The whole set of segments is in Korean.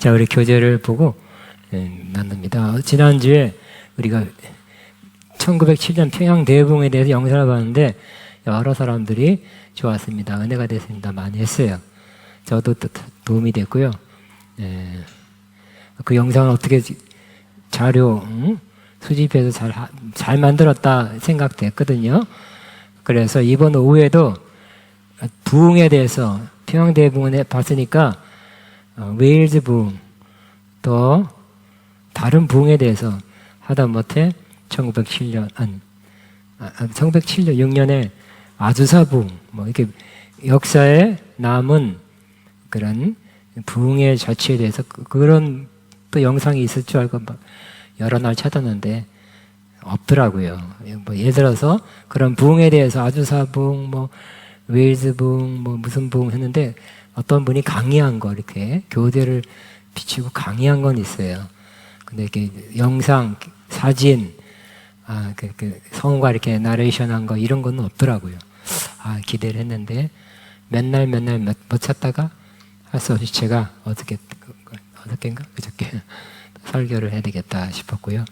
자, 우리 교재를 보고 나눕니다. 지난주에 우리가 1907년 평양 대붕에 대해서 영상을 봤는데 여러 사람들이 좋았습니다. 은혜가 됐습니다. 많이 했어요. 저도 도움이 됐고요. 그 영상을 어떻게 자료 수집해서 잘 만들었다 생각됐거든요. 그래서 이번 오후에도 부흥에 대해서 평양 대붕을 봤으니까 웨일즈 부흥 또 다른 부흥에 대해서 하다못해 1907년 6년에 아주사 부흥 뭐 이렇게 역사에 남은 그런 부흥의 자취에 대해서 그런 또 영상이 있을 줄 알고 여러 날 찾았는데 없더라고요. 뭐 예를 들어서 그런 부흥에 대해서 아주사 부흥, 뭐 웨일즈 부흥, 뭐 무슨 부흥 했는데 어떤 분이 강의한 거 이렇게 교재를 비치고 강의한 건 있어요. 근데 이렇게 영상, 사진, 성우가 이렇게 나레이션한 거 이런 거는 없더라고요. 기대를 했는데 맨날 못 찾다가 할 수 없이 제가 어저께인가 그저께 설교를 해야 되겠다 싶었고요.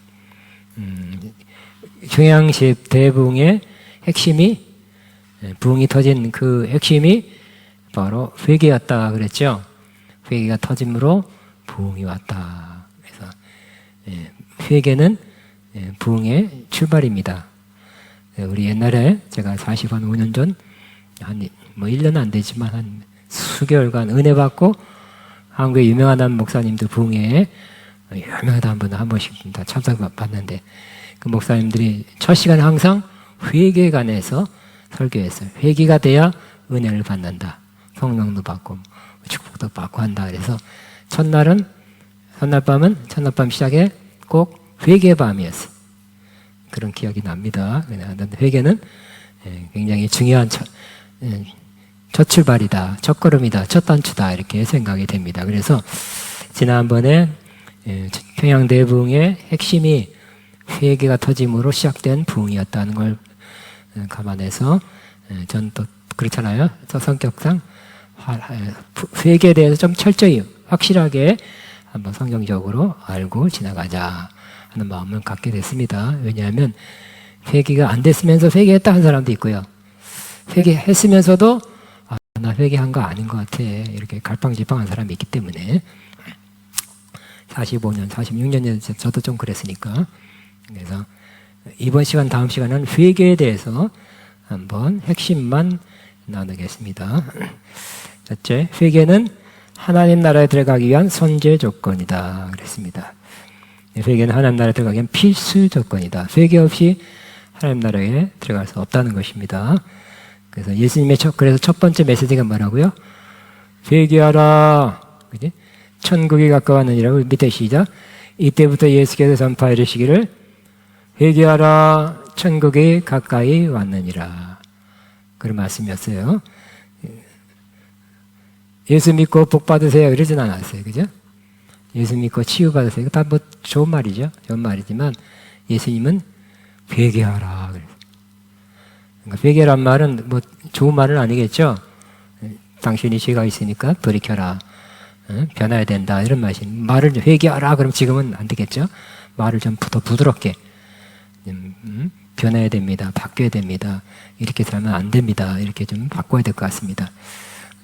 평양시 대붕의 핵심이 부흥이 터진 그 핵심이 바로 회개였다 그랬죠. 회개가 터짐으로 부흥이 왔다. 그래서 회개는 부흥의 출발입니다. 우리 옛날에 제가 45년 전 뭐 1년은 안 되지만 한 수개월간 은혜 받고 한국의 유명한 한 목사님들 부흥회에 유명하다 한 번씩 다 참석받는데 그 목사님들이 첫 시간에 항상 회개에 관해서 설교했어요. 회개가 돼야 은혜를 받는다. 성령도 받고 축복도 받고 한다. 그래서 첫날 밤 시작에 꼭 회개의 밤이었어요. 그런 기억이 납니다. 회개는 굉장히 중요한 첫 출발이다, 첫 걸음이다, 첫 단추다 이렇게 생각이 됩니다. 그래서 지난번에 평양 대붕의 핵심이 회개가 터짐으로 시작된 부흥이었다는 걸 감안해서 전 또 그렇잖아요. 성격상 회개에 대해서 좀 철저히 확실하게 한번 성경적으로 알고 지나가자 하는 마음을 갖게 됐습니다. 왜냐하면 회개가 안 됐으면서 회개했다 한 사람도 있고요. 회개했으면서도 나 회개한 거 아닌 것 같아 이렇게 갈팡질팡한 사람이 있기 때문에 45년, 46년 저도 좀 그랬으니까 그래서 이번 시간 다음 시간은 회개에 대해서 한번 핵심만 나누겠습니다. 첫째, 회개는 하나님 나라에 들어가기 위한 선제 조건이다 그랬습니다. 회개는 하나님 나라에 들어가기 위한 필수 조건이다. 회개 없이 하나님 나라에 들어갈 수 없다는 것입니다. 그래서 예수님의 그래서 첫 번째 메시지가 뭐라고요? 회개하라. 그지? 천국이 가까웠느니라고 밑에 시작. 이때부터 예수께서 전파해 주시기를 회개하라. 천국이 가까이 왔느니라. 그런 말씀이었어요. 예수 믿고 복 받으세요. 이러진 않았어요. 그죠? 예수 믿고 치유 받으세요. 다 뭐 좋은 말이죠. 좋은 말이지만 예수님은 회개하라. 그러니까 회개란 말은 뭐 좋은 말은 아니겠죠. 당신이 죄가 있으니까 돌이켜라. 변해야 된다. 이런 말을 회개하라. 그럼 지금은 안 되겠죠. 말을 좀 더 부드럽게 변해야 됩니다. 바뀌어야 됩니다. 이렇게 살면 안 됩니다. 이렇게 좀 바꿔야 될 것 같습니다.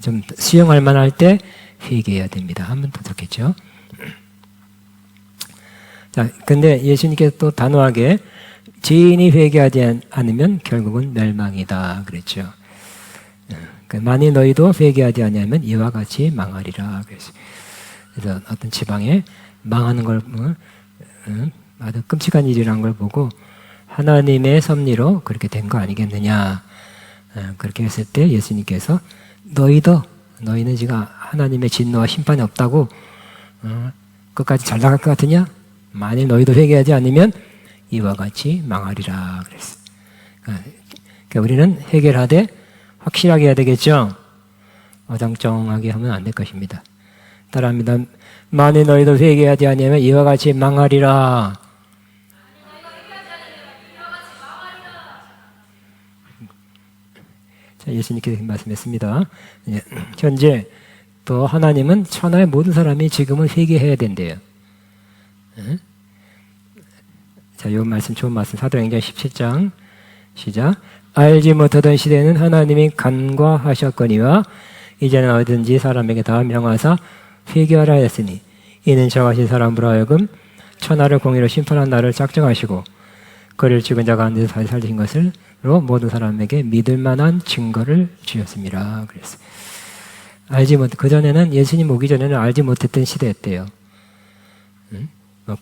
좀 수용할 만할 때 회개해야 됩니다. 하면 더 좋겠죠. 자, 근데 예수님께서 또 단호하게 죄인이 회개하지 않으면 결국은 멸망이다 그랬죠. 만일 너희도 회개하지 않으면 이와 같이 망하리라 그랬어요. 그래서 어떤 지방에 망하는 걸 아주 끔찍한 일이라는 걸 보고 하나님의 섭리로 그렇게 된 거 아니겠느냐. 그렇게 했을 때 예수님께서 너희는 지금 하나님의 진노와 심판이 없다고 끝까지 잘 나갈 것 같으냐? 만일 너희도 회개하지 않으면 이와 같이 망하리라 그랬어요. 그러니까 우리는 해결하되 확실하게 해야 되겠죠? 어정쩡하게 하면 안 될 것입니다. 따라합니다. 만일 너희도 회개하지 않으면 이와 같이 망하리라. 자, 예수님께서 말씀했습니다. 현재 또 하나님은 천하의 모든 사람이 지금은 회개해야 된대요. 응? 자, 이 말씀 좋은 말씀. 사도행전 17장 시작. 알지 못하던 시대에는 하나님이 간과하셨거니와 이제는 어디든지 사람에게 다 명하사 회개하라 했으니 이는 정하신 사람으로 하여금 천하를 공의로 심판한 날을 작정하시고 그를 죽은 자 가운데서 다시 살리신 것으로 모든 사람에게 믿을 만한 증거를 주셨습니다. 그랬어요. 그전에는 예수님 오기 전에는 알지 못했던 시대였대요. 응?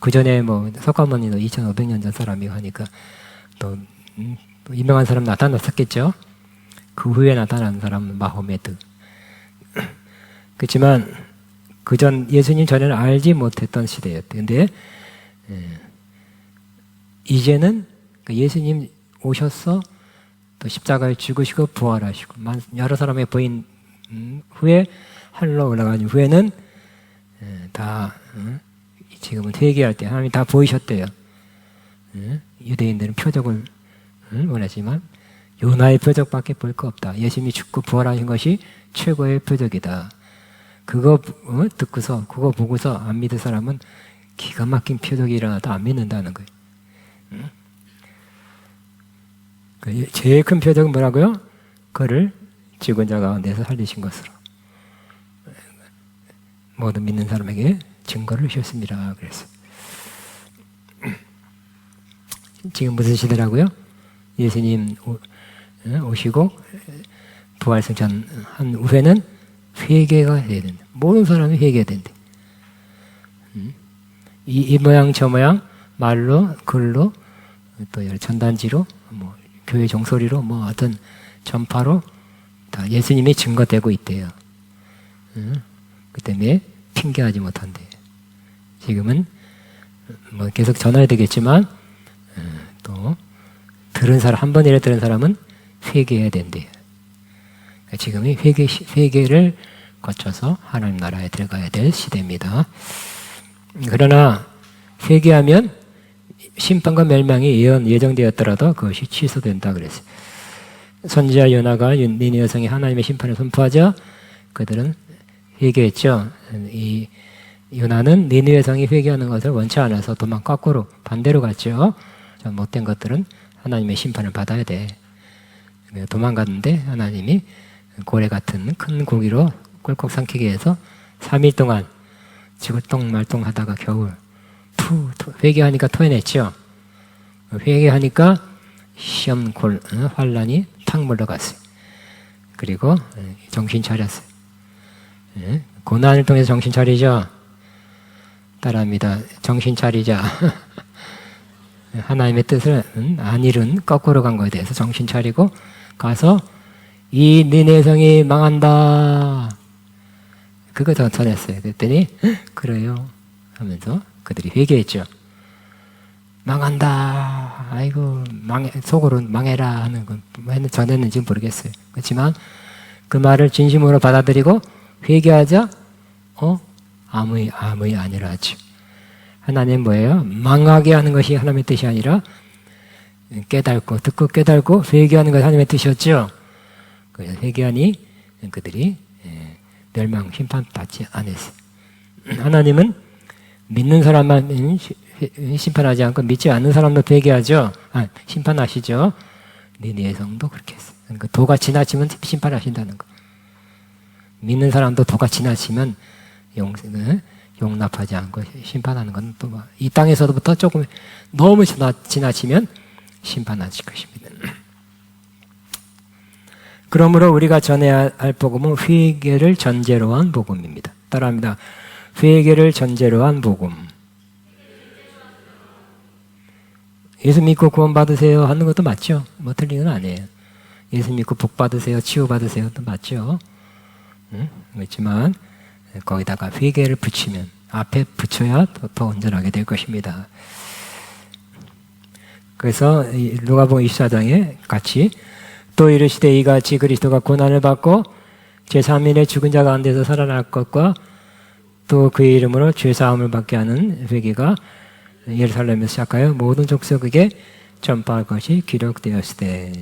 그 전에 석가모니도 2500년 전 사람이고 하니까 또 유명한 사람 나타났었겠죠. 그 후에 나타난 사람은 마호메드. 그렇지만 그전 예수님 전에는 알지 못했던 시대였대. 근데 이제는 예수님 오셔서 또 십자가에 죽으시고 부활하시고 여러 사람의 보인 후에 하늘로 올라가신 후에는 다 지금은 회개할 때 하나님이 다 보이셨대요. 유대인들은 표적을 원하지만 요나의 표적밖에 볼 거 없다. 예수님이 죽고 부활하신 것이 최고의 표적이다. 그거 듣고서 그거 보고서 안 믿을 사람은 기가 막힌 표적이 일어나도 안 믿는다는 거예요. 제일 큰 표적은 뭐라고요? 그를 죽은 자 가운데서 살리신 것으로 모든 믿는 사람에게 증거를 주셨습니다. 그래서 지금 무슨 시대라고요? 예수님 오시고 부활승천 한 후에는 회개가 해야 된다. 모든 사람이 회개해야 된다. 이 모양 저 모양 말로 글로 또 전단지로 교회 종소리로 어떤 전파로 다 예수님이 증거되고 있대요. 그 때문에 핑계하지 못한대. 지금은 계속 전해야 되겠지만 또 들은 사람 한 번이라도 들은 사람은 회개해야 된대요. 지금이 회개를 거쳐서 하나님 나라에 들어가야 될 시대입니다. 그러나 회개하면 심판과 멸망이 예정되었더라도 그것이 취소된다 그랬어요. 선지자 요나가 니느웨 성에 하나님의 심판을 선포하자 그들은 회개했죠. 이 요나는 니느웨 성이 회개하는 것을 원치 않아서 거꾸로 반대로 갔죠. 못된 것들은 하나님의 심판을 받아야 돼. 도망갔는데 하나님이 고래 같은 큰 고기로 꿀꺽 삼키게 해서 3일 동안 지구똥말똥 하다가 겨우 회개하니까 토해냈죠. 회개하니까 시험 환란이 탁 물러갔어요. 그리고 정신 차렸어요. 고난을 통해서 정신 차리죠. 따라합니다. 정신 차리자. 하나님의 뜻을 안 이룬 거꾸로 간 거에 대해서 정신 차리고 가서 이 니느웨 성이 망한다. 그거 전했어요. 그랬더니 그래요 하면서 그들이 회개했죠. 망한다. 아이고 속으로 망해라 하는 건 전했는지 모르겠어요. 그렇지만 그 말을 진심으로 받아들이고 회개하자 아무이 아니라죠. 하나님 뭐예요? 망하게 하는 것이 하나님의 뜻이 아니라 듣고 깨달고 회개하는 것이 하나님의 뜻이었죠. 그래서 회개하니 그들이 멸망 심판 받지 않았어요. 하나님은 믿는 사람만 심판하지 않고 믿지 않는 사람도 회개하죠. 심판하시죠. 니느웨 성도 그렇게 했어요. 그러니까 도가 지나치면 심판하신다는 거. 믿는 사람도 도가 지나치면 용납하지 않고 심판하는 건 또 이 땅에서부터 조금 너무 지나치면 심판하실 것입니다. 그러므로 우리가 전해야 할 복음은 회개를 전제로 한 복음입니다. 따라합니다. 회개를 전제로 한 복음. 예수 믿고 구원 받으세요 하는 것도 맞죠. 틀린 건 아니에요. 예수 믿고 복 받으세요, 치유 받으세요도 맞죠. 그렇지만 거기다가 회개를 붙이면 앞에 붙여야 더 온전하게 될 것입니다. 그래서 누가복음 24장에 같이 또 이르시되 이같이 그리스도가 고난을 받고 제3일에 죽은 자 가운데서 살아날 것과 또 그의 이름으로 죄사함을 받게 하는 회개가 예루살렘에서 시작하여 모든 족속에게 전파할 것이 기록되었을 때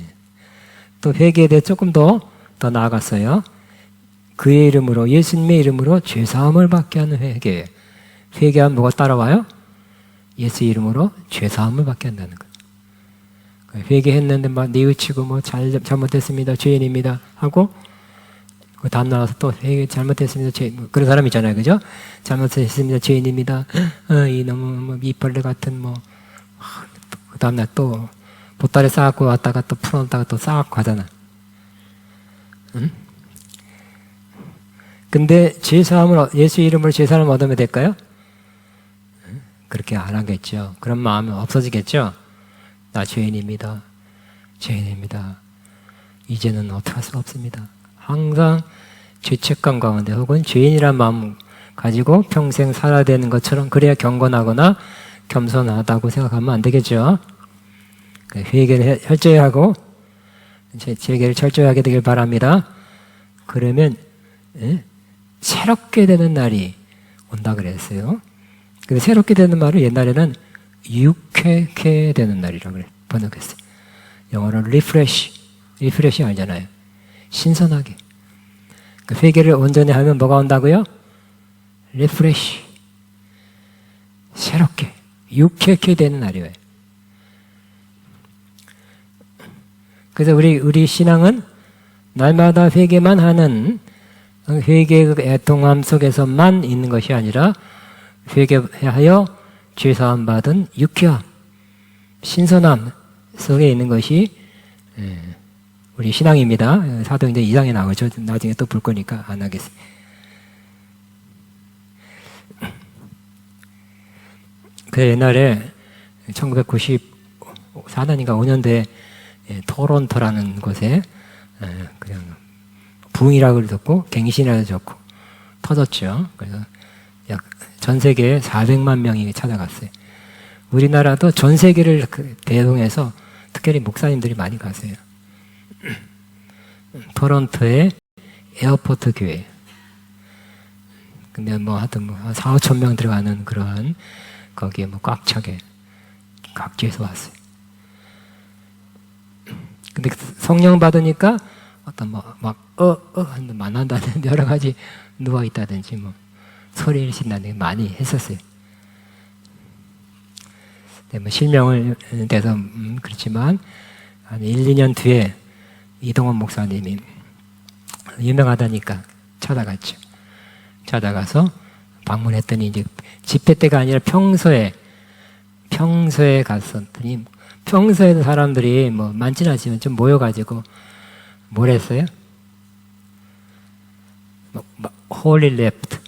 또 회개에 대해 조금 더 나아갔어요. 그의 이름으로, 예수님의 이름으로 죄사함을 받게 하는 회개. 회개하면 뭐가 따라와요? 예수 이름으로 죄사함을 받게 한다는 거예요. 회개했는데 막 뉘우치고 뭐 잘못했습니다, 죄인입니다 하고 그 다음 나와서 또 회개 잘못했습니다, 죄인, 뭐 그런 사람 있잖아요, 그죠? 잘못했습니다, 죄인입니다. 이 너무 이벌레 같은 뭐 그 다음 날 또 보따리 싸갖고 왔다가 또 풀어놓다가 또 싸갖고 가잖아. 응? 근데 죄사함을, 예수 이름으로 죄사함을 얻으면 될까요? 그렇게 안 하겠죠. 그런 마음이 없어지겠죠. 나 죄인입니다. 죄인입니다. 이제는 어떻게 할 수가 없습니다. 항상 죄책감 가운데 혹은 죄인이란 마음 가지고 평생 살아야 되는 것처럼, 그래야 경건하거나 겸손하다고 생각하면 안 되겠죠. 회개를 철저히 하고 회개를 철저히 하게 되길 바랍니다. 그러면 새롭게 되는 날이 온다 그랬어요. 근데 새롭게 되는 말을 옛날에는 유쾌케 되는 날이라고 번역했어요. 영어로 리프레시 알잖아요. 신선하게. 그 회개를 온전히 하면 뭐가 온다고요? 리프레시. 새롭게, 유쾌케 되는 날이에요. 그래서 우리 신앙은 날마다 회개만 하는, 회개의 애통함 속에서만 있는 것이 아니라 회개하여 죄사함 받은 유쾌함, 신선함 속에 있는 것이 우리 신앙입니다. 사도행전 2장에 나오죠. 나중에 또 볼 거니까 안 하겠습니다. 그 옛날에 1994년인가 5년도에 토론토라는 곳에 그냥 붕이라고 듣고 갱신이라고 듣고 터졌죠. 그래서 약 전 세계에 400만 명이 찾아갔어요. 우리나라도 전 세계를 대동해서 특별히 목사님들이 많이 가세요. 토론토의 에어포트 교회. 근데 뭐 하여튼 뭐 4, 5천 명 들어가는 그런, 거기에 뭐 꽉 차게 각지에서 왔어요. 근데 성령 받으니까 어떤 만난다든지 여러 가지 누워 있다든지 뭐 소리를 신다든지 많이 했었어요. 네, 뭐 실명을 대서 그렇지만 한 1, 2년 뒤에 이동원 목사님이 유명하다니까 찾아갔죠. 찾아가서 방문했더니 이제 집회 때가 아니라 평소에 갔었더니, 평소에도 사람들이 뭐 많지는 않지만 좀 모여가지고 뭘 했어요? 홀리 레프트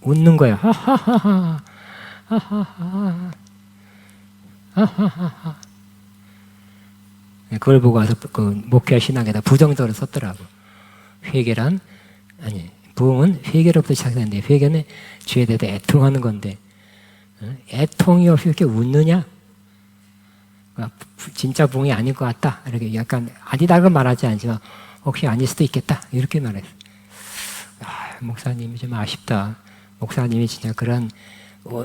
웃는 거예요. 하하하하 하하하 하하하. 그걸 보고 와서 그 목회 신학에다 부정적으로 썼더라고. 회개란, 아니, 부흥은 회개로부터 시작되는데, 회개는 죄에 대해서 애통하는 건데, 애통이 없이 이렇게 웃느냐? 진짜 부흥이 아닐 것 같다. 이렇게 약간 아니다고 말하지 않지만 혹시 아닐 수도 있겠다. 이렇게 말했어. 목사님이 좀 아쉽다. 목사님이 진짜 그런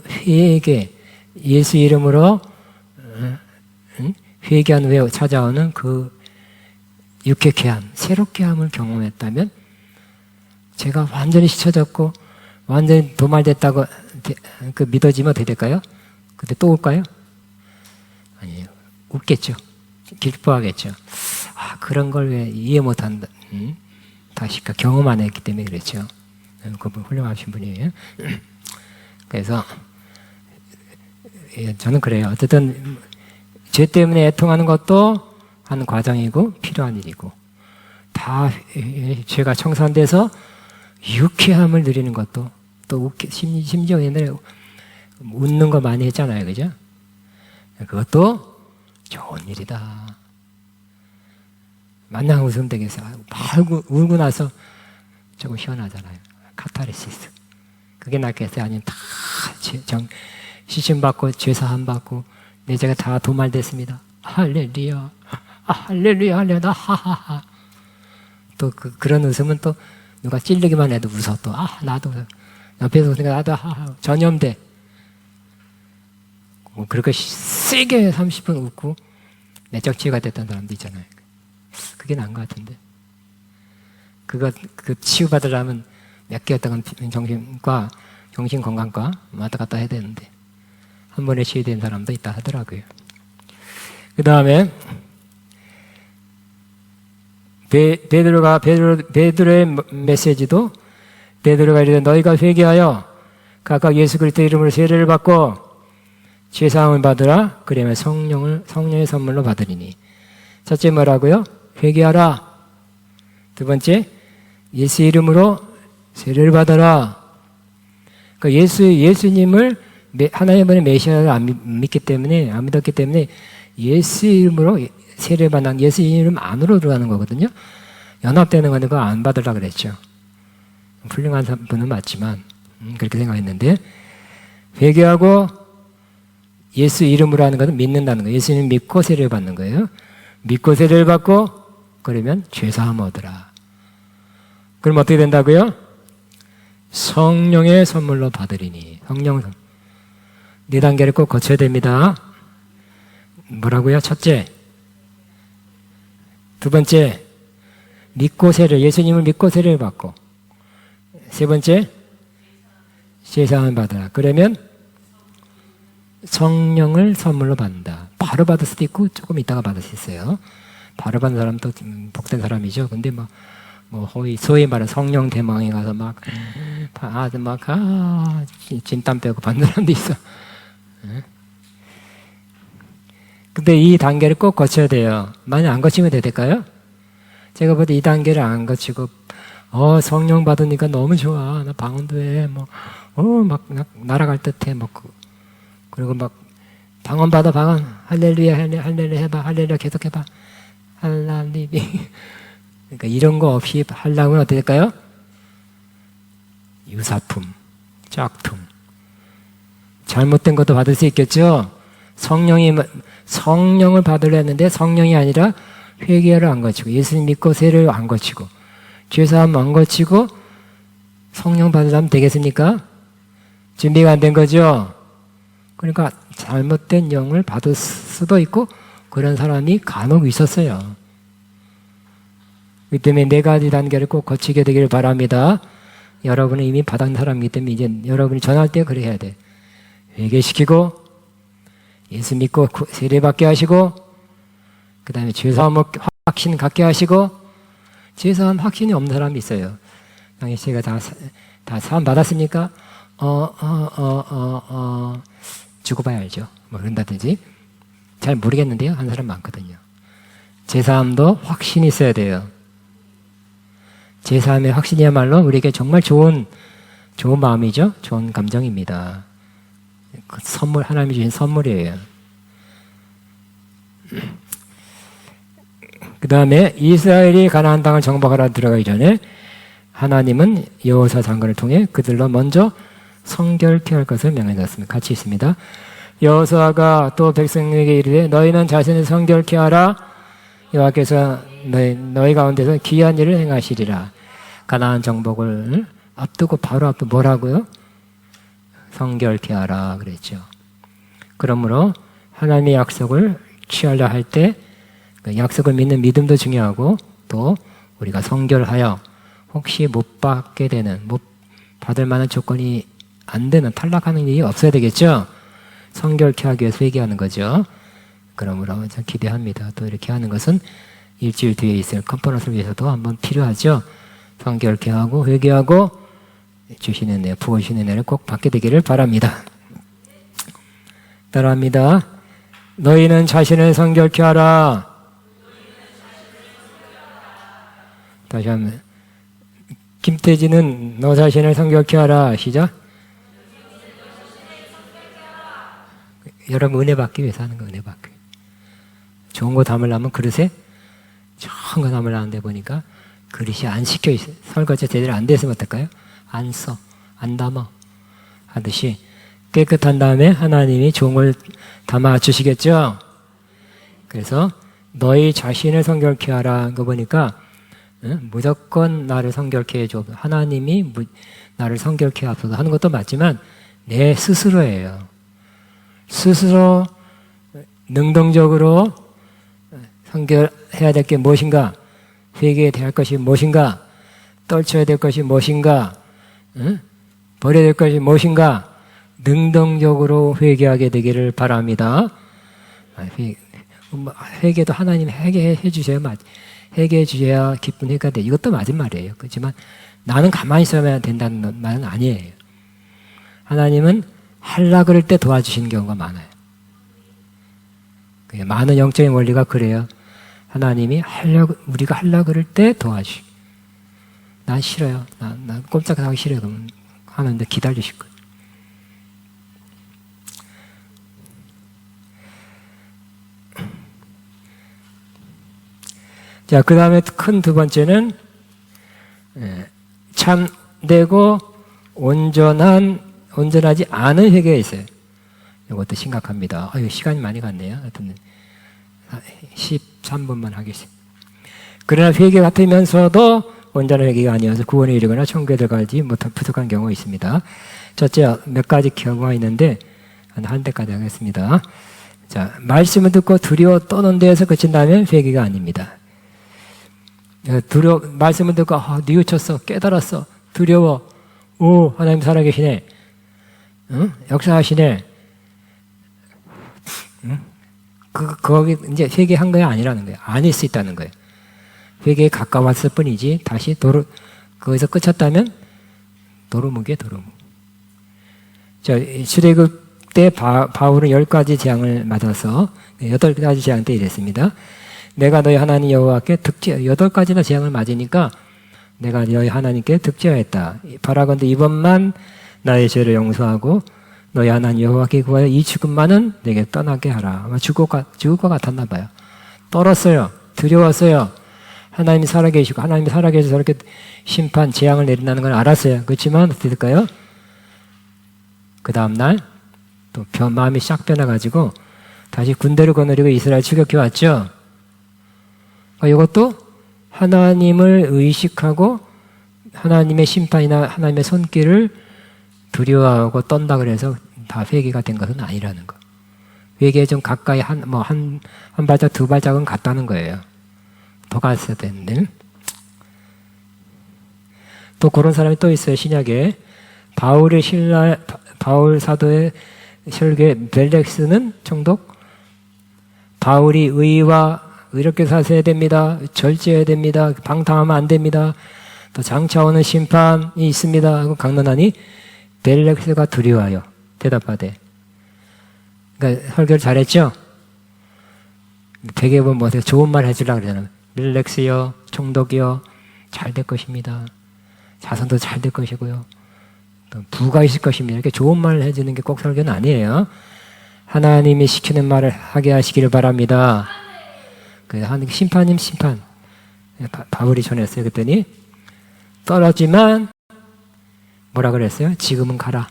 회개, 예수 이름으로 회개한 후에 찾아오는 그 유쾌케함, 새롭게함을 경험했다면 제가 완전히 잊혀졌고 완전히 도말됐다고 믿어지면 어떻게 될까요? 그때 또 올까요? 아니에요. 웃겠죠. 기뻐하겠죠. 그런 걸 왜 이해 못한다. 다시 경험 안 했기 때문에 그랬죠. 그분 훌륭하신 분이에요. 그래서 저는 그래요. 어쨌든 죄 때문에 애통하는 것도 한 과정이고 필요한 일이고, 다 죄가 청산돼서 유쾌함을 누리는 것도 또 심지어 옛날에 웃는 거 많이 했잖아요, 그죠? 그것도 좋은 일이다. 만냥 웃으면 되겠어요. 막 울고 나서 조금 시원하잖아요. 카타르시스. 그게 낫겠어요? 아니면 다 시침받고 죄사함 받고 내 죄가 다 도말됐습니다. 할렐루야. 할렐루야, 할렐루야, 하하하. 또 그런 웃음은 또 누가 찔리기만 해도 웃어. 또 나도 옆에서 웃으니까 나도 하하. 전염돼. 뭐 그렇게 세게 30분 웃고 내적 치유가 됐던 사람도 있잖아요. 그게 나은 것 같은데. 그 치유받으려면 몇 개였던 정신과, 정신건강과 왔다 갔다 해야 되는데, 한 번에 치유된 사람도 있다 하더라고요. 그 다음에, 베드로의 메시지도 베드로가 이르되 너희가 회개하여 각각 예수 그리스도 이름으로 세례를 받고 죄사함을 받으라. 그러면 성령의 선물로 받으리니. 첫째 뭐라고요? 회개하라. 두 번째, 예수 이름으로 세례를 받아라. 그러니까 예수님을 하나님의 메시아를 안 믿기 때문에, 안 믿었기 때문에 예수 이름으로 세례를 받는, 예수 이름 안으로 들어가는 거거든요. 연합되는 건데 그거 안 받으라 그랬죠. 훌륭한 분은 맞지만 그렇게 생각했는데, 회개하고 예수 이름으로 하는 것은 믿는다는 거예요. 예수님 믿고 세례를 받는 거예요. 믿고 세례를 받고 그러면 죄사함 얻으라. 그럼 어떻게 된다고요? 성령의 선물로 받으리니. 성령 네 단계를 꼭 거쳐야 됩니다. 뭐라고요? 첫째, 두 번째, 믿고 세례, 예수님을 믿고 세례를 받고, 세 번째, 죄사함을 받으라. 그러면 성령을 선물로 받는다. 바로 받을 수도 있고 조금 있다가 받을 수 있어요. 바로 받는 사람도 복된 사람이죠. 근데 소위 말하는 성령 대망에 가서 진땀 빼고 받는 사람도 있어. 근데 이 단계를 꼭 거쳐야 돼요. 만약 안 거치면 될까요? 제가 볼 때 이 단계를 안 거치고, 성령 받으니까 너무 좋아. 나 방언도 해. 날아갈 듯 해. 그리고 방언 받아, 방언. 할렐루야, 할렐루야 해봐. 할렐루야 계속 해봐. 할랄리비. 그러니까 이런 거 없이 하려면 어떻게 될까요? 유사품, 짝퉁. 잘못된 것도 받을 수 있겠죠? 성령을 받으려 했는데 성령이 아니라 회개를 안 거치고, 예수님 믿고 세례를 안 거치고, 죄사함 안 거치고 성령 받으려면 되겠습니까? 준비가 안 된 거죠? 그러니까 잘못된 영을 받을 수도 있고 그런 사람이 간혹 있었어요. 그렇기 때문에 네 가지 단계를 꼭 거치게 되기를 바랍니다. 여러분은 이미 받은 사람이기 때문에 이제 여러분이 전할 때 그래 해야 돼. 회개시키고 예수 믿고 세례받게 하시고, 그 다음에 죄사함 확신 갖게 하시고, 죄사함 확신이 없는 사람이 있어요. 제가 다 사함 받았습니까? 죽어봐야 알죠. 그런다든지. 잘 모르겠는데요. 한 사람 많거든요. 죄사함도 확신이 있어야 돼요. 죄사함의 확신이야말로 우리에게 정말 좋은 마음이죠. 좋은 감정입니다. 그 선물, 하나님이 주신 선물이에요. 그 다음에 이스라엘이 가나안 땅을 정복하러 들어가기 전에 하나님은 여호수아 장관을 통해 그들로 먼저 성결케 할 것을 명령했습니다. 같이 있습니다. 여호수아가 또 백성에게 이르되 너희는 자신을 성결케 하라. 여호와께서 너희 가운데서 귀한 일을 행하시리라. 가나안 정복을 앞두고 바로 앞두고 뭐라고요? 성결케 하라 그랬죠. 그러므로 하나님의 약속을 취하려 할 때 그 약속을 믿는 믿음도 중요하고, 또 우리가 성결하여 혹시 못 받게 되는, 못 받을 만한 조건이 안 되는, 탈락하는 일이 없어야 되겠죠. 성결케 하기 위해서 회개하는 거죠. 그러므로 저 기대합니다. 또 이렇게 하는 것은 일주일 뒤에 있을 컨퍼런스를 위해서도 한번 필요하죠. 성결케 하고 회개하고 주시는 은혜, 부어주시는 은혜를 꼭 받게 되기를 바랍니다. 따라합니다. 너희는 자신을 성결케 하라. 다시 한번. 김태진은 너 자신을 성결케 하라. 시작. 여러분 은혜 받기 위해서 하는 거, 은혜 받기. 좋은 거 담으려면 그릇에 좋은 거 담으려는데 보니까 그릇이 안 식혀 있어요. 설거지 제대로 안 됐으면 어떨까요? 안 써, 안 담아 하듯이 깨끗한 다음에 하나님이 좋은 걸 담아 주시겠죠. 그래서 너희 자신을 성결케 하라 거 보니까 무조건 나를 성결케 해줘. 하나님이 나를 성결케 하소서 하는 것도 맞지만 내 스스로예요. 스스로 능동적으로 성결해야 될 게 무엇인가, 회개해야 될 것이 무엇인가, 떨쳐야 될 것이 무엇인가, 응? 버려야 될 것이 무엇인가, 능동적으로 회개하게 되기를 바랍니다. 회개도 하나님 회개해 주셔야 회개해 주셔야 기쁜 회개가 돼. 이것도 맞은 말이에요. 그렇지만 나는 가만히 있어야만 된다는 말은 아니에요. 하나님은 하려 그럴 때 도와주시는 경우가 많아요. 많은 영적인 원리가 그래요. 하나님이 우리가 하려 그럴 때 도와주시고, 난 싫어요. 난 꼼짝하기 싫어요. 그러면 하는데 기다리실 거예요. 자, 그 다음에 큰 두 번째는 참되고 온전하지 않은 회개가 있어요. 이것도 심각합니다. 시간이 많이 갔네요. 하여튼 13분만 하겠습니다. 그러나 회개 같으면서도 온전한 회개가 아니어서 구원에 이르거나 천국에 들어가지 못한 부족한 경우가 있습니다. 첫째, 몇 가지 경우가 있는데 한 대까지 하겠습니다. 자, 말씀을 듣고 두려워 떠는 데에서 그친다면 회개가 아닙니다. 말씀을 듣고 뉘우쳤어, 깨달았어, 두려워, 오, 하나님 살아계시네, 응? 역사하시네. 응? 거기 이제 회개한 거야 아니라는 거예요. 아닐 수 있다는 거예요. 회개에 가까웠을 뿐이지 다시 거기서 끝쳤다면 도루묵이에요, 도루묵. 자, 출애굽 때 바울은 10가지 재앙을 맞아서 8가지 재앙 때 이랬습니다. 내가 너희 하나님 여호와께 8가지나 재앙을 맞으니까 내가 너희 하나님께 득죄하였다. 바라건대 이번만 나의 죄를 용서하고 너희 하나님 여호와께 구하여 이 죽음만은 내게 떠나게 하라. 아마 죽을 것 같았나 봐요. 떨었어요. 두려웠어요. 하나님이 살아계시고 하나님이 살아계셔서 저렇게 심판, 재앙을 내린다는 걸 알았어요. 그렇지만 어떻게 될까요? 그 다음날 또 마음이 싹 변해가지고 다시 군대를 거느리고 이스라엘 추격해 왔죠. 이것도 하나님을 의식하고 하나님의 심판이나 하나님의 손길을 두려워하고 떤다 그래서 다 회개가 된 것은 아니라는 거. 회개에 좀 가까이 한 발짝, 두 발짝은 갔다는 거예요. 더 갔어야 되는데. 또 그런 사람이 또 있어요, 신약에. 바울 사도의 혈계 벨렉스는 총독. 바울이 의롭게 사셔야 됩니다. 절제해야 됩니다. 방탕하면 안 됩니다. 또 장차오는 심판이 있습니다. 하고 강론하니 벨렉스가 두려워요. 대답하되. 그러니까 설교를 잘했죠? 되게 보면 뭐어요 좋은 말 해주려고 그러잖아요. 벨렉스요, 총독이요, 잘 될 것입니다. 자손도 잘 될 것이고요. 또 부가 있을 것입니다. 이렇게 좋은 말을 해주는 게 꼭 설교는 아니에요. 하나님이 시키는 말을 하게 하시기를 바랍니다. 하나님 심판. 바울이 전했어요. 그랬더니 떨었지만 뭐라 그랬어요? 지금은 가라.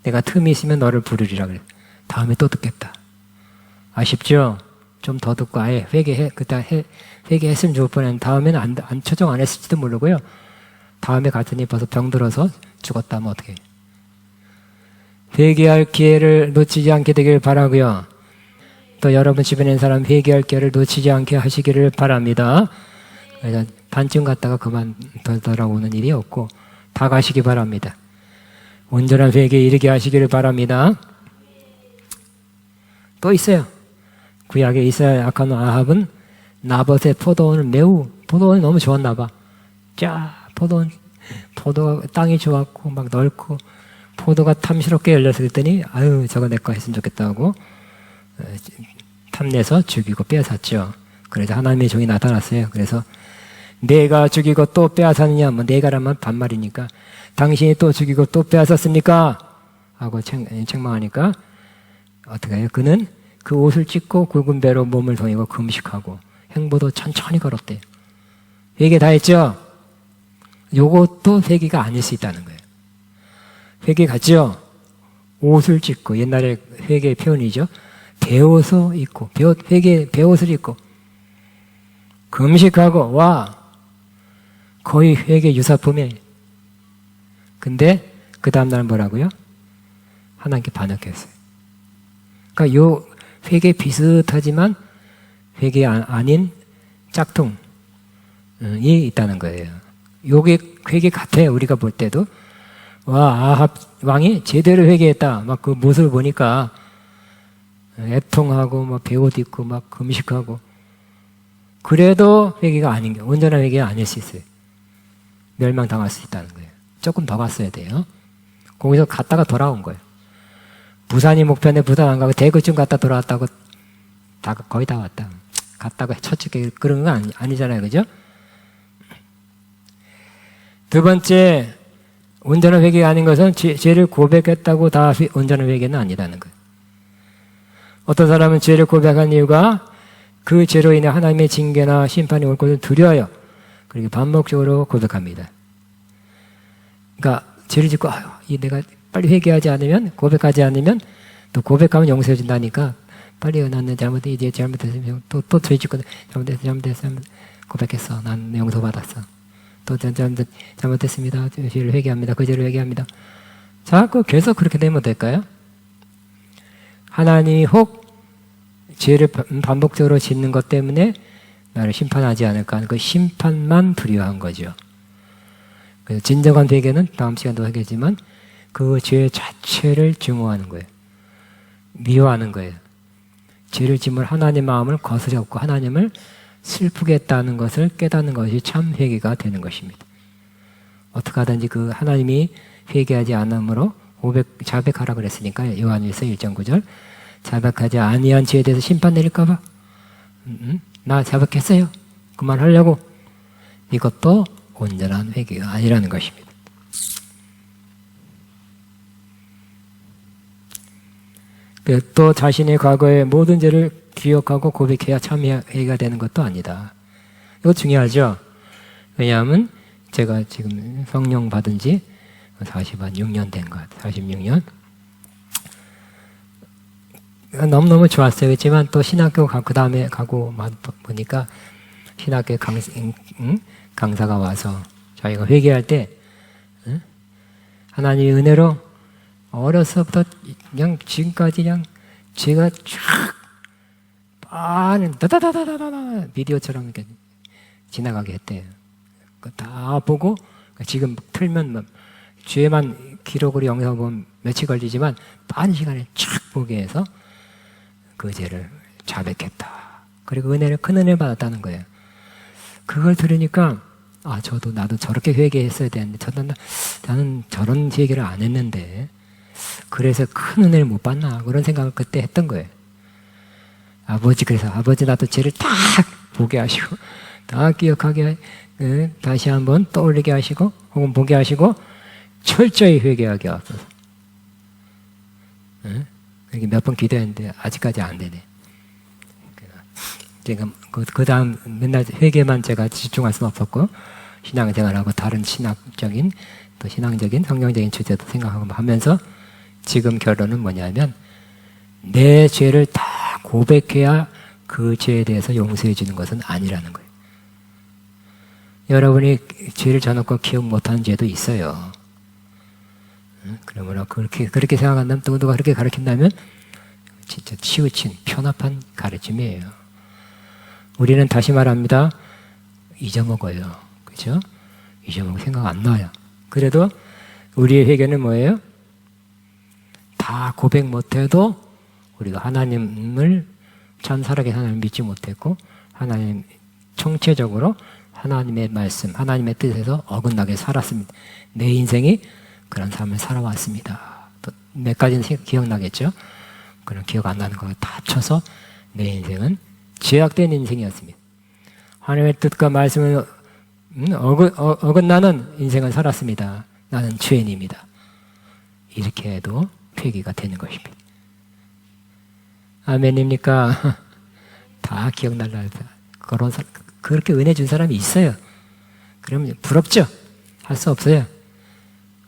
내가 틈이 있으면 너를 부르리라 그래. 다음에 또 듣겠다. 아쉽죠? 좀 더 듣고 아예 회개했으면 좋을 뻔했는데 다음에는 초정 안 했을지도 모르고요. 다음에 갔더니 벌써 병들어서 죽었다면 어떻게 해요? 회개할 기회를 놓치지 않게 되길 바라고요. 또 여러분 주변에 있는 사람 회개할 기회를 놓치지 않게 하시기를 바랍니다. 그래서 반쯤 갔다가 그만 돌아오는 일이 없고 다 가시기 바랍니다. 온전한 회개에 이르게 하시기를 바랍니다. 또 있어요. 구약에 이스라엘 악한 아합은 나봇의 포도원이 너무 좋았나 봐. 포도가 땅이 좋았고 막 넓고 포도가 탐스럽게 열려서 그랬더니 아유 저거 내 거 했으면 좋겠다 하고 탐내서 죽이고 빼앗았죠. 그래서 하나님의 종이 나타났어요. 그래서 내가 죽이고 또 빼앗았느냐, 내가라면 반말이니까 당신이 또 죽이고 또 빼앗았습니까? 하고 책망하니까 어떻게 해요? 그는 그 옷을 찢고 굵은 배로 몸을 동이고 금식하고 행보도 천천히 걸었대요. 회개 다 했죠? 요것도 회개가 아닐 수 있다는 거예요. 회개 같죠? 옷을 찢고 옛날에 회개의 표현이죠. 배옷을 입고 회개 배옷을 입고 금식하고 거의 회개 유사품이에요. 근데 그 다음날 뭐라고요? 하나님께 반역했어요. 그러니까 요 회개 비슷하지만 회개 아닌 짝퉁이 있다는 거예요. 요게 회개 같아요. 우리가 볼 때도. 와, 아합 왕이 제대로 회개했다. 막 그 모습을 보니까 애통하고 막 배옷 입고 막 금식하고. 그래도 회개가 아닌 게 온전한 회개가 아닐 수 있어요. 멸망당할 수 있다는 거예요. 조금 더 갔어야 돼요. 거기서 갔다가 돌아온 거예요. 부산이 목표인데 부산 안 가고 대구쯤 갔다 돌아왔다고 거의 다 왔다. 갔다가 첫 주게 그런 건 아니잖아요. 그죠? 두 번째, 온전한 회개가 아닌 것은 죄를 고백했다고 다 온전한 회개는 아니라는 거예요. 어떤 사람은 죄를 고백한 이유가 그 죄로 인해 하나님의 징계나 심판이 올 것을 두려워요. 그리고 반복적으로 고백합니다. 그러니까 죄를 짓고 내가 빨리 회개하지 않으면, 고백하지 않으면 또 고백하면 용서해 준다니까 빨리 나는 이제 잘못했으면 또 죄 짓고 잘못했어 고백했어. 난 용서받았어. 또 잘못했습니다. 죄를 회개합니다. 그 죄를 회개합니다. 자꾸 계속 그렇게 되면 될까요? 하나님이 혹 죄를 반복적으로 짓는 것 때문에 나를 심판하지 않을까 하는 그 심판만 두려워한 거죠. 그래서 진정한 회개는 다음 시간도 하겠지만 그 죄 자체를 증오하는 거예요. 미워하는 거예요. 죄를 지면 하나님 마음을 거스렸고 하나님을 슬프게 했다는 것을 깨닫는 것이 참 회개가 되는 것입니다. 어떻게 하든지 그 하나님이 회개하지 않으므로 자백하라 그랬으니까 요한일서 1.9절 자백하지 아니한 죄에 대해서 심판 내릴까 봐 나 자백했어요. 그만하려고. 이것도 온전한 회개가 아니라는 것입니다. 또 자신의 과거의 모든 죄를 기억하고 고백해야 참 회개가 되는 것도 아니다. 이거 중요하죠. 왜냐하면 제가 지금 성령 받은 지 46년 된 것 같아요. 46년. 너무너무 좋았어요. 그렇지만 또 신학교 그 다음에 가고 보니까 신학교 강사가 와서 저희가 회개할 때 하나님의 은혜로 어려서부터 그냥 지금까지 그냥 제가 쫙 빠는 다다다다다다 비디오처럼 이렇게 지나가게 했대요. 다 보고 지금 틀면 죄만 기록으로 영상 보면 며칠 걸리지만 빠른 시간에 쫙 보게 해서 그 죄를 자백했다. 그리고 큰 은혜를 받았다는 거예요. 그걸 들으니까 나도 저렇게 회개했어야 되는데 나는 저런 회개를 안 했는데 그래서 큰 은혜를 못 받나 그런 생각을 그때 했던 거예요. 그래서 아버지 나도 죄를 딱 보게 하시고 다 기억하게 다시 한번 떠올리게 하시고 혹은 보게 하시고 철저히 회개하게 하소서. 이렇게 몇 번 기도했는데 아직까지 안 되네. 제가 그 다음 맨날 회개만 제가 집중할 수는 없었고 신앙생활하고 다른 신학적인 또 신앙적인 성경적인 주제도 생각하고 하면서 지금 결론은 뭐냐면 내 죄를 다 고백해야 그 죄에 대해서 용서해 주는 것은 아니라는 거예요. 여러분이 죄를 저놓고 기억 못하는 죄도 있어요. 그러므로 그렇게 생각한다면 또 누가 그렇게 가르친다면 진짜 치우친 편협한 가르침이에요. 우리는 다시 말합니다. 잊어먹어요. 그죠? 잊어먹고 생각 안 나요. 그래도 우리의 회개는 뭐예요? 다 고백 못해도 우리가 하나님을 참 살아계신 하나님을 믿지 못했고 하나님 총체적으로 하나님의 말씀, 하나님의 뜻에서 어긋나게 살았습니다. 내 인생이 그런 삶을 살아왔습니다. 또 몇 가지는 기억나겠죠? 그런 기억 안 나는 거 다 합쳐서 내 인생은 죄악된 인생이었습니다. 하나님의 뜻과 말씀을 어긋나는 인생을 살았습니다. 나는 죄인입니다. 이렇게 해도 회개가 되는 것입니다. 아멘입니까? 다 기억날라 해서 그렇게 은혜 준 사람이 있어요. 그러면 부럽죠? 할 수 없어요.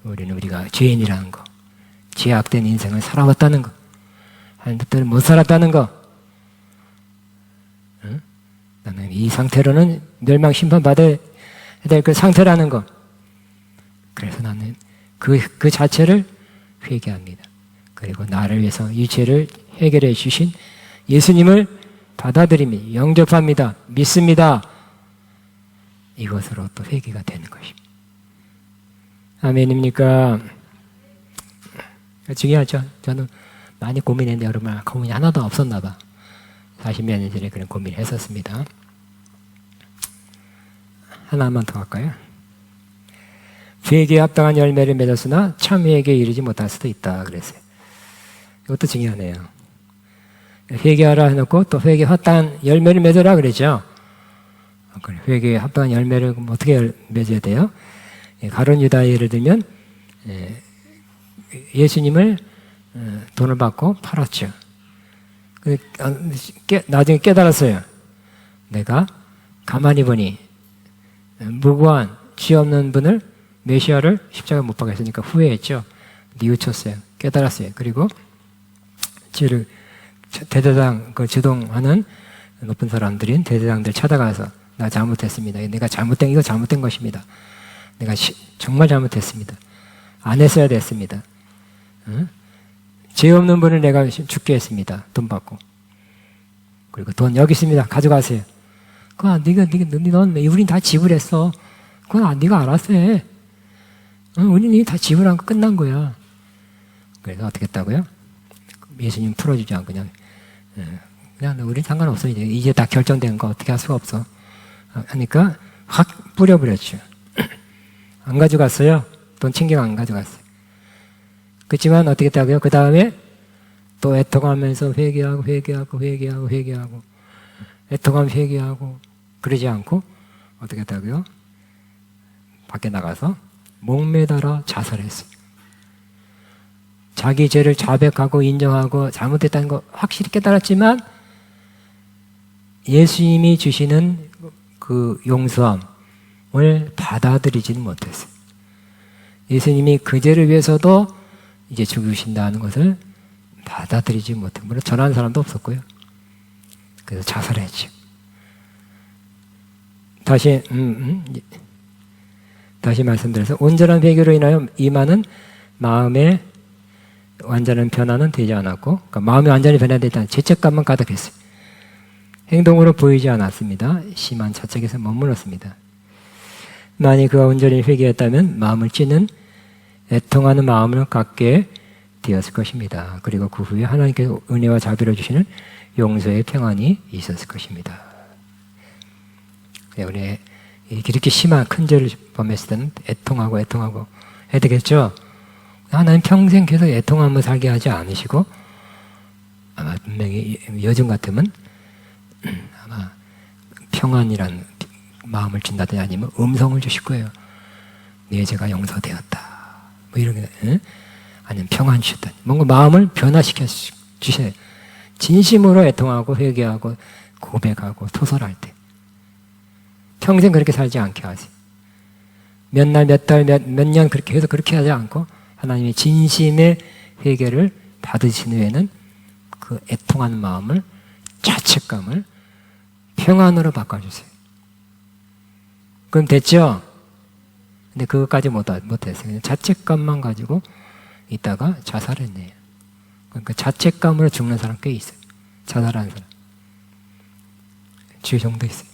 우리가 죄인이라는 거, 죄악된 인생을 살아왔다는 거, 하나님 뜻대로 못 살았다는 거, 나는 이 상태로는 멸망 심판 받아야 될 그 상태라는 거. 그래서 나는 그 자체를 회개합니다. 그리고 나를 위해서 이 죄를 해결해 주신 예수님을 받아들입니다. 영접합니다. 믿습니다. 이것으로 또 회개가 되는 것입니다. 아멘입니까? 중요하죠. 저는 많이 고민했는데 여러분 고민이 하나도 없었나 봐. 40몇 년 전에 그런 고민을 했었습니다. 하나만 더 할까요? 회개에 합당한 열매를 맺었으나 참 회개에 이르지 못할 수도 있다 그랬어요. 이것도 중요하네요. 회개하라 해놓고 또 회개에 합당한 열매를 맺어라 그랬죠. 회개에 합당한 열매를 어떻게 맺어야 돼요? 가룟 유다의 예를 들면 예수님을 돈을 받고 팔았죠. 나중에 깨달았어요. 내가 가만히 보니 무고한 죄 없는 분을 메시아를 십자가에 못 박았으니까 후회했죠. 뉘우쳤어요. 깨달았어요. 그리고 죄를 대제사장 주동하는 높은 사람들인 대제사장들 찾아가서 나 잘못했습니다. 내가 이거 잘못된 것입니다. 내가 정말 잘못했습니다. 안 했어야 됐습니다. 응? 죄 없는 분을 내가 죽게 했습니다. 돈 받고. 그리고 돈 여기 있습니다. 가져가세요. 그건 넌 우린 다 지불했어. 그건 네가 알아서 해. 우리는 다 지불한 거 끝난 거야. 그래서 어떻게 했다고요? 예수님 풀어주지 않고 그냥 우린 상관없어. 이제 다 결정된 거 어떻게 할 수가 없어. 하니까 확 뿌려버렸죠. 안 가져갔어요. 돈 챙겨 안 가져갔어요. 그렇지만 어떻게 했다고요? 그 다음에 또 애통하면서 회개하고 애통하면 회개하고 그러지 않고 어떻게 했다고요? 밖에 나가서 목매달아 자살했어요. 자기 죄를 자백하고 인정하고 잘못했다는 거 확실히 깨달았지만 예수님이 주시는 그 용서함을 받아들이지는 못했어요. 예수님이 그 죄를 위해서도 이제 죽으신다는 것을 받아들이지 못해요. 물론 전하는 사람도 없었고요. 그래서 자살했죠. 다시 말씀드려서 온전한 회개로 인하여 임하는 마음의 완전한 변화는 되지 않았고, 그러니까 마음이 완전히 변화되지 않았고 죄책감만 가득했어요. 행동으로 보이지 않았습니다. 심한 자책에서 머물렀습니다. 만약 그가 온전히 회개했다면 마음을 찢는 애통하는 마음을 갖게 되었을 것입니다. 그리고 그 후에 하나님께서 은혜와 자비를 주시는 용서의 평안이 있었을 것입니다. 우리 이렇게 심한 큰 죄를 범했을 때는 애통하고 해야 되겠죠? 하나님 평생 계속 애통하며 살게 하지 않으시고 아마 분명히 요즘 같으면 아마 평안이란 마음을 준다든지 아니면 음성을 주실 거예요. 내 죄가 용서되었다. 뭐 이런 게, 아니면 평안 주셨다. 뭔가 마음을 변화시켜 주셔요. 진심으로 애통하고 회개하고 고백하고 토설할 때. 평생 그렇게 살지 않게 하세요. 몇 날, 몇 달, 몇 년 그렇게 해서 그렇게 하지 않고 하나님의 진심의 회개를 받으신 후에는 그 애통한 마음을 자책감을 평안으로 바꿔주세요. 그럼 됐죠? 근데 그것까지 못했어요. 그냥 자책감만 가지고 있다가 자살했네요. 그러니까 자책감으로 죽는 사람 꽤 있어요. 자살하는 사람. 주의 정도 있어요.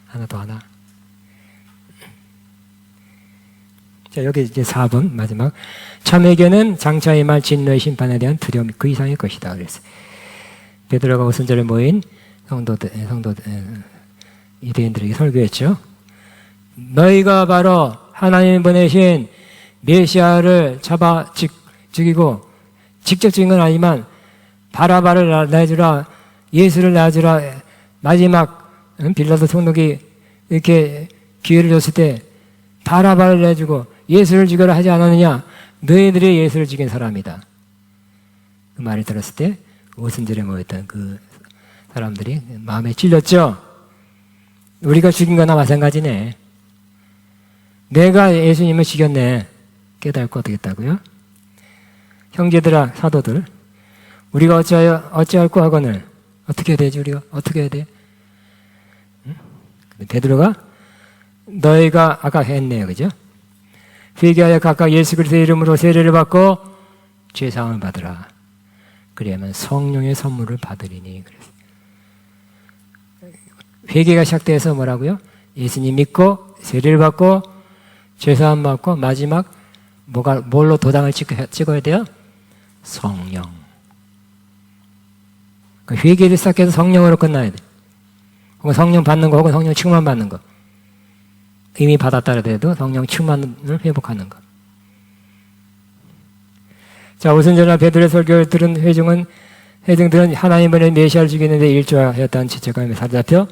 하나. 자, 여기 이제 4번 마지막. 참회개는 장차의 말 진노의 심판에 대한 두려움 그 이상의 것이다. 그랬어요. 베드로가 오순절에 모인 성도들 유대인들에게 설교했죠. 너희가 바로 하나님 보내신 메시아를 잡아 죽이고 직접 죽인 건 아니지만 바라바를 내주라, 예수를 내주라, 마지막 빌라도 총독이 이렇게 기회를 줬을 때 바라바를 내주고 예수를 죽여라 하지 않았느냐? 너희들이 예수를 죽인 사람이다. 그 말을 들었을 때 오순절에 모였던 그 사람들이 마음에 찔렸죠. 우리가 죽인 거나 마찬가지네. 내가 예수님을 죽였네. 깨닫고 어떻게 했다고요? 형제들아, 사도들, 우리가 어찌할꼬 하거늘 어떻게 해야 되지? 우리가 어떻게 해야 돼? 베드로가 너희가 아까 했네요, 그죠? 회개하여 각각 예수 그리스도의 이름으로 세례를 받고 죄 사함을 받으라. 그래야만 성령의 선물을 받으리니. 그래서 회개가 시작돼서 뭐라고요? 예수님 믿고 세례를 받고 죄사함 받고 마지막 뭘로 도장을 찍어야 돼요? 성령. 회개를 시작해서 성령으로 끝나야 돼. 혹은 성령 받는 거, 혹은 성령 충만 받는 거. 이미 받았다 해도 성령 충만을 회복하는 것. 자, 오순절날 베드로의 설교를 들은 회중들은 하나님의 메시아를 죽이는데 일조하였다는 지적감에 사로잡혀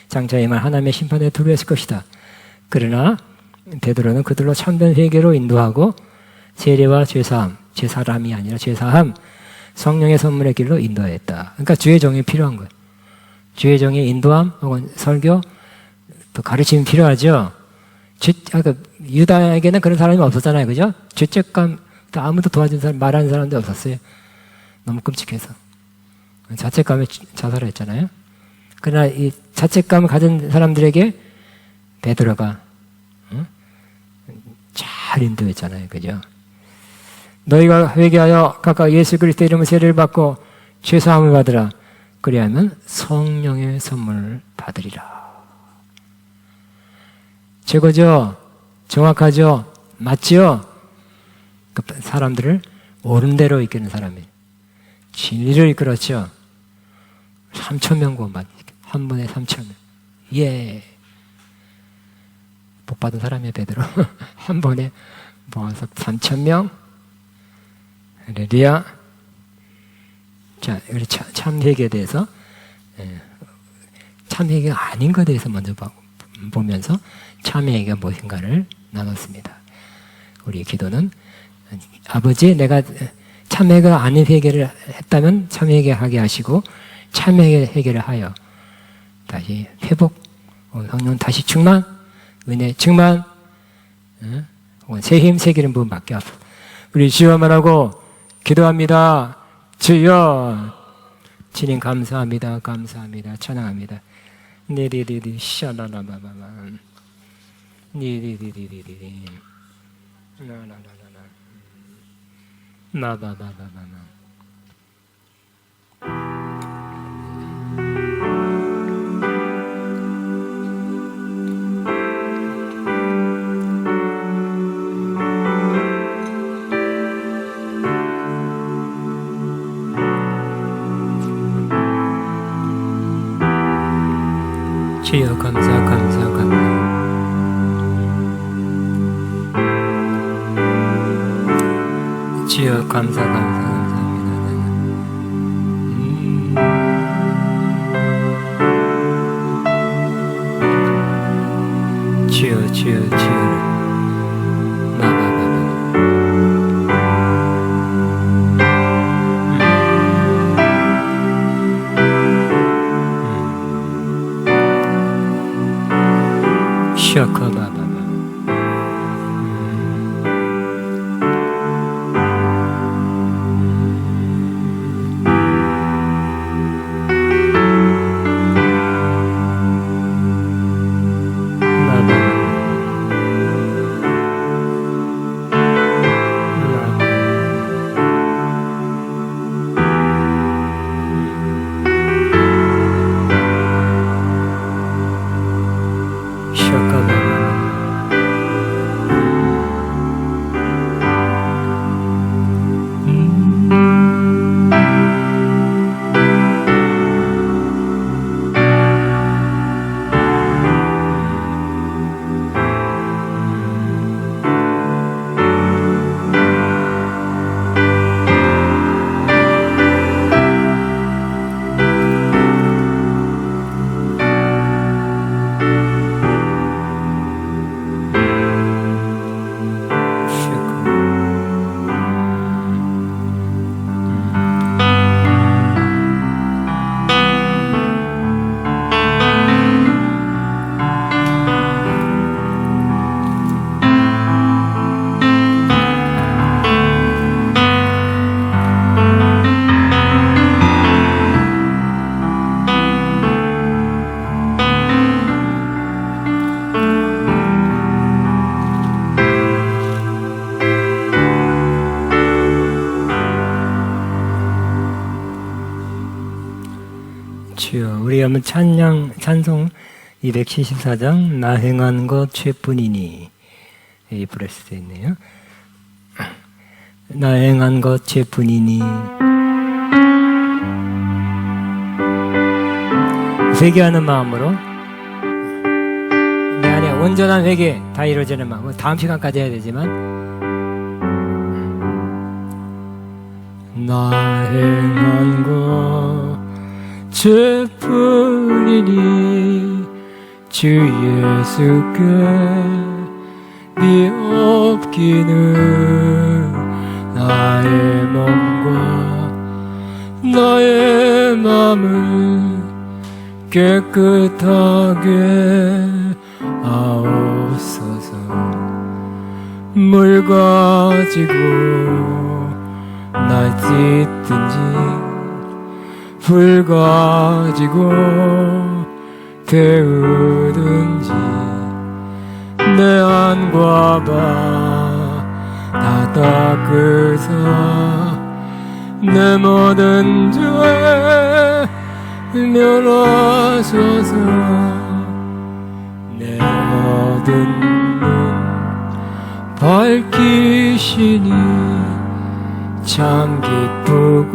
장차 임할 하나님의 심판에 두려웠을 것이다. 그러나 베드로는 그들로 참된 회개로 인도하고 세례와 죄사함, 죄사함이 아니라 죄사함, 성령의 선물의 길로 인도했다. 그러니까 주의 종이 필요한 거예요. 주의 종의 인도함 혹은 설교, 또 가르침이 필요하죠. 유다에게는 그런 사람이 없었잖아요. 그죠? 죄책감, 또 아무도 도와준 사람, 말하는 사람도 없었어요. 너무 끔찍해서. 자책감에 자살했잖아요. 그러나 이 자책감을 가진 사람들에게 베드로가 잘 인도했잖아요. 그죠? 너희가 회개하여 각각 예수 그리스도의 이름으로 세례를 받고 죄사함을 받으라. 그리하면 성령의 선물을 받으리라. 최고죠? 정확하죠? 맞지요? 그 사람들을 옳은 대로 이끄는 사람이 진리를 이끌었죠. 3,000명 구원받 한 번에 3,000명. 예. 복 받은 사람이에요, 베드로. 한 번에 모아서 3,000명. 할렐루야. 자, 우리 참회계에 대해서, 참회계가 아닌 것에 대해서 먼저 보면서 참회계가 무엇인가를 나눴습니다. 우리의 기도는 아버지, 내가 참회가 아닌 회개를 했다면 참회하게 하시고 참회를 하여 다시 회복, 성령 다시 충만, 은혜 충만, 새 힘, 새 기름 부음 받게 하소서. 우리 주여 말하고 기도합니다. 주여. 주님 감사합니다. 감사합니다. 찬양합니다. 니리리리 샤라라바바바 니리리리리리 나나나나나 나바바바바바. 주여 감사 감사 감사. 주여 감사 감사 감사합니다. 주여 주여 주여. 샤카바바바. 주여, 우리 한번 찬송 274장 나 행한 것 죄뿐이니 이 브레스 되어 있네요. 나 행한 것 죄뿐이니 회개하는 마음으로 내 안에 온전한 회개 다 이루어지는 마음으로 다음 시간까지 해야 되지만 나 행한 것 죄뿐이니 주 예수께 비옵기는 나의 몸과 나의 맘을 깨끗하게 하옵소서. 물 가지고 날 찢든지 불 가지고 태우든지 내 안과 바 다 닦으사 내 모든 죄 멸하소서. 내 모든 눈 밝히시니 참 기쁘고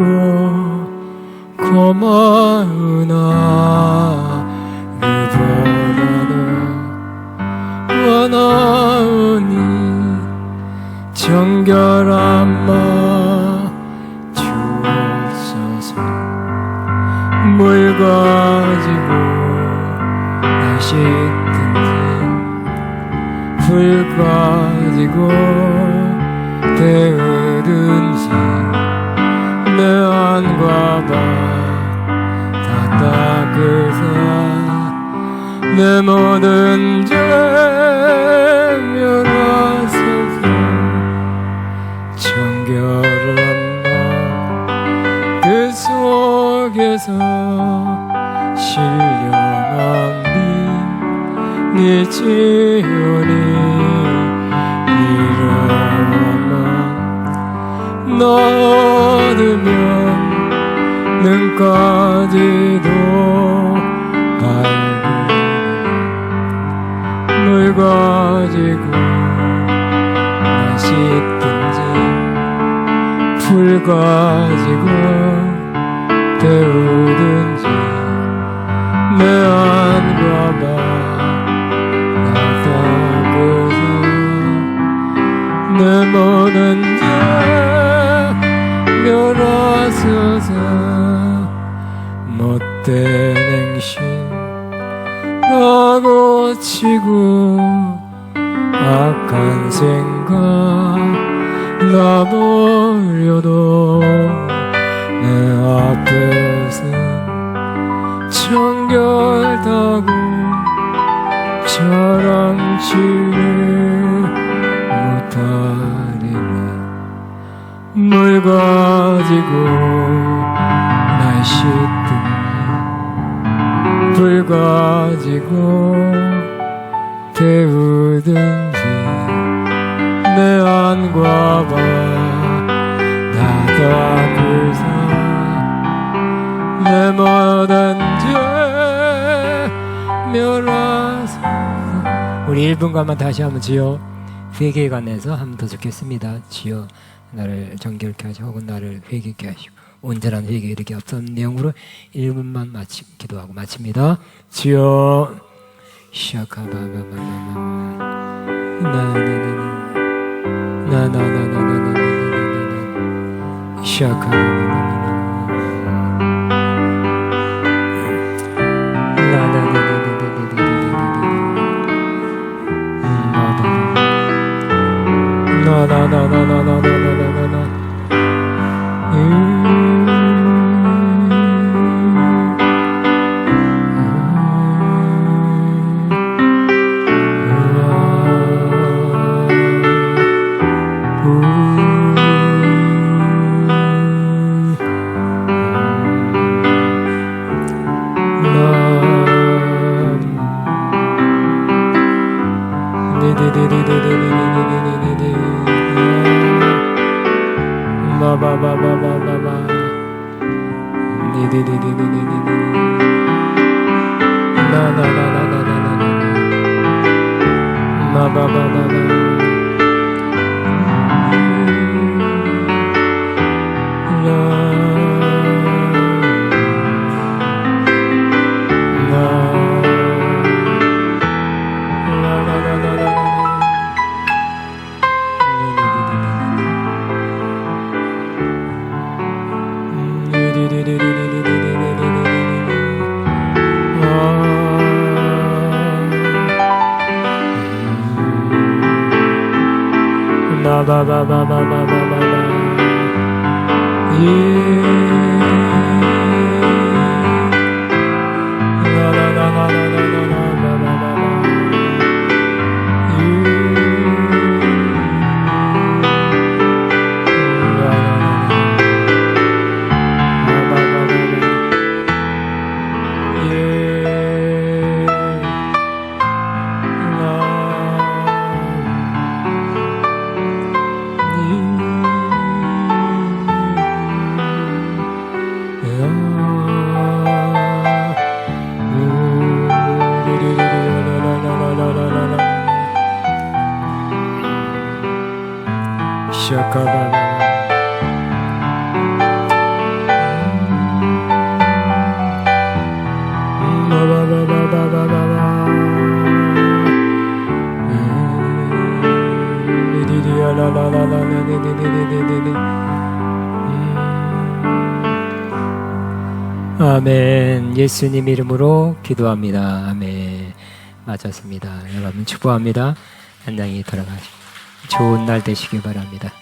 고마우나 그보다도 원하오니 정결한 마 주옵소서. 물 가지고 날 씻든지 불 가지고 태우든지 내 안과 바 다 닦으사 내 모든 죄 멸하소서. 정결한 맘 그 속에서 신령한 네 지연이 이러만 넣으면 눈까지도 밝으니 물 가지고 날 씻든지 불 가지고 태우든지 내 안과 바 다 닦으사 내 모든 죄 멸하소서. 못된 행실 하고 치고 악한 생각 나버려도 내 앞에서 정결하고 자랑치를 못하리라. 물 가지고 날 씻든지 불 가지고 태우든지 내 안과 바 다 닦으사 내 모든 죄 멸하소서. 우리 1분간만 다시 한번 주여 회개에 관해서 한번 더 적겠습니다. 주여 나를 정결케 하시고 혹은 나를 회개케 하시고 온전한 회개에 이르게 앞선 내용으로 1분만 기도하고 마칩니다. 주여 나 아멘. 예수님 이름으로 기도합니다. 아멘. 맞았습니다. 여러분 축복합니다. 안녕히 돌아가시고 좋은 날 되시길 바랍니다.